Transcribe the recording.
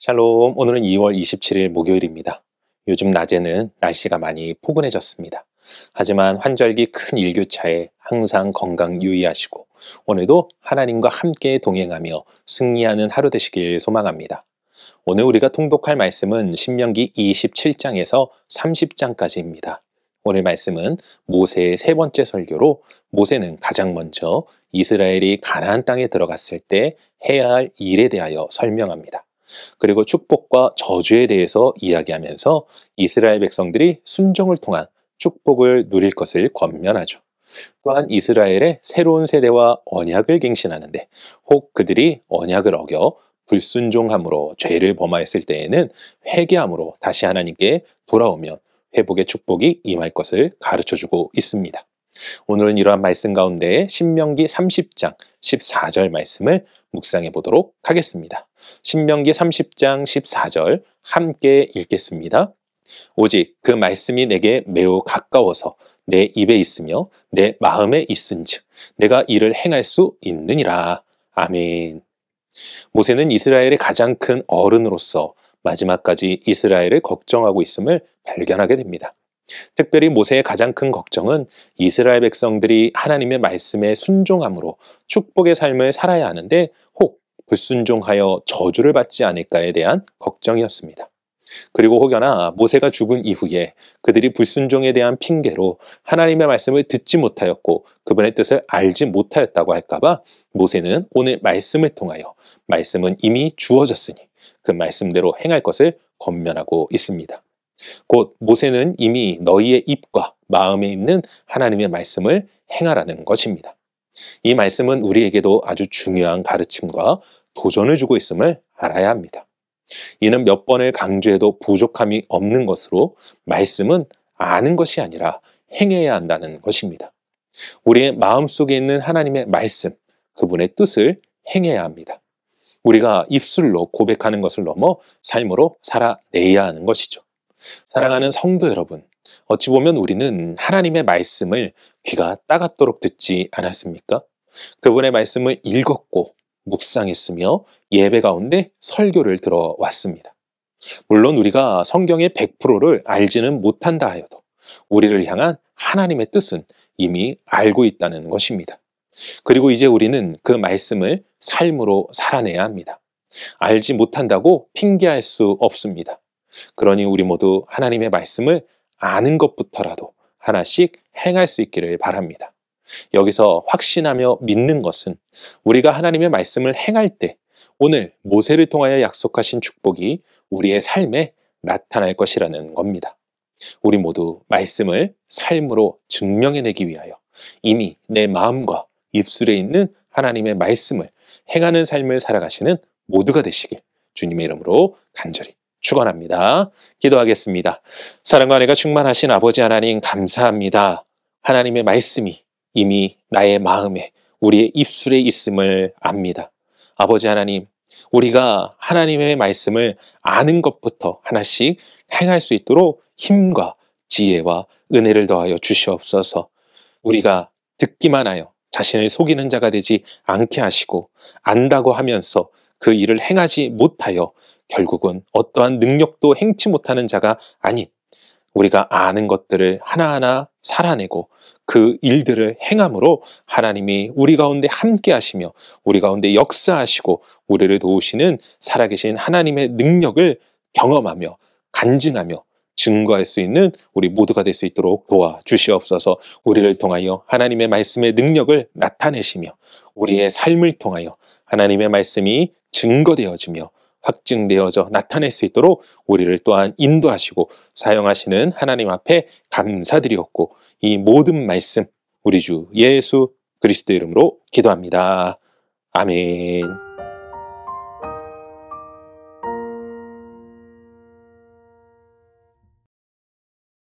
샬롬, 오늘은 2월 27일 목요일입니다. 요즘 낮에는 날씨가 많이 포근해졌습니다. 하지만 환절기 큰 일교차에 항상 건강 유의하시고 오늘도 하나님과 함께 동행하며 승리하는 하루 되시길 소망합니다. 오늘 우리가 통독할 말씀은 신명기 27장에서 30장까지입니다. 오늘 말씀은 모세의 세 번째 설교로 모세는 가장 먼저 이스라엘이 가나안 땅에 들어갔을 때 해야 할 일에 대하여 설명합니다. 그리고 축복과 저주에 대해서 이야기하면서 이스라엘 백성들이 순종을 통한 축복을 누릴 것을 권면하죠. 또한 이스라엘의 새로운 세대와 언약을 갱신하는데 혹 그들이 언약을 어겨 불순종함으로 죄를 범하였을 때에는 회개함으로 다시 하나님께 돌아오면 회복의 축복이 임할 것을 가르쳐주고 있습니다. 오늘은 이러한 말씀 가운데 신명기 30장 14절 말씀을 묵상해 보도록 하겠습니다. 신명기 30장 14절 함께 읽겠습니다. 오직 그 말씀이 내게 매우 가까워서 내 입에 있으며 내 마음에 있은즉 내가 이를 행할 수 있느니라. 아멘. 모세는 이스라엘의 가장 큰 어른으로서 마지막까지 이스라엘을 걱정하고 있음을 발견하게 됩니다. 특별히 모세의 가장 큰 걱정은 이스라엘 백성들이 하나님의 말씀에 순종함으로 축복의 삶을 살아야 하는데 혹 불순종하여 저주를 받지 않을까에 대한 걱정이었습니다. 그리고 혹여나 모세가 죽은 이후에 그들이 불순종에 대한 핑계로 하나님의 말씀을 듣지 못하였고 그분의 뜻을 알지 못하였다고 할까봐 모세는 오늘 말씀을 통하여 말씀은 이미 주어졌으니 그 말씀대로 행할 것을 권면하고 있습니다. 곧 모세는 이미 너희의 입과 마음에 있는 하나님의 말씀을 행하라는 것입니다. 이 말씀은 우리에게도 아주 중요한 가르침과 도전을 주고 있음을 알아야 합니다. 이는 몇 번을 강조해도 부족함이 없는 것으로 말씀은 아는 것이 아니라 행해야 한다는 것입니다. 우리의 마음속에 있는 하나님의 말씀, 그분의 뜻을 행해야 합니다. 우리가 입술로 고백하는 것을 넘어 삶으로 살아내야 하는 것이죠. 사랑하는 성도 여러분, 어찌 보면 우리는 하나님의 말씀을 귀가 따갑도록 듣지 않았습니까? 그분의 말씀을 읽었고 묵상했으며 예배 가운데 설교를 들어왔습니다. 물론 우리가 성경의 100%를 알지는 못한다 하여도 우리를 향한 하나님의 뜻은 이미 알고 있다는 것입니다. 그리고 이제 우리는 그 말씀을 삶으로 살아내야 합니다. 알지 못한다고 핑계할 수 없습니다. 그러니 우리 모두 하나님의 말씀을 아는 것부터라도 하나씩 행할 수 있기를 바랍니다. 여기서 확신하며 믿는 것은 우리가 하나님의 말씀을 행할 때 오늘 모세를 통하여 약속하신 축복이 우리의 삶에 나타날 것이라는 겁니다. 우리 모두 말씀을 삶으로 증명해내기 위하여 이미 내 마음과 입술에 있는 하나님의 말씀을 행하는 삶을 살아가시는 모두가 되시길 주님의 이름으로 간절히 축원합니다. 기도하겠습니다. 사랑과 은혜가 충만하신 아버지 하나님 감사합니다. 하나님의 말씀이 이미 나의 마음에 우리의 입술에 있음을 압니다. 아버지 하나님, 우리가 하나님의 말씀을 아는 것부터 하나씩 행할 수 있도록 힘과 지혜와 은혜를 더하여 주시옵소서. 우리가 듣기만 하여 자신을 속이는 자가 되지 않게 하시고 안다고 하면서 그 일을 행하지 못하여 결국은 어떠한 능력도 행치 못하는 자가 아닌 우리가 아는 것들을 하나하나 살아내고 그 일들을 행함으로 하나님이 우리 가운데 함께 하시며 우리 가운데 역사하시고 우리를 도우시는 살아계신 하나님의 능력을 경험하며 간증하며 증거할 수 있는 우리 모두가 될 수 있도록 도와주시옵소서. 우리를 통하여 하나님의 말씀의 능력을 나타내시며 우리의 삶을 통하여 하나님의 말씀이 증거되어지며 확증되어져 나타낼 수 있도록 우리를 또한 인도하시고 사용하시는 하나님 앞에 감사드리옵고 이 모든 말씀 우리 주 예수 그리스도 이름으로 기도합니다. 아멘.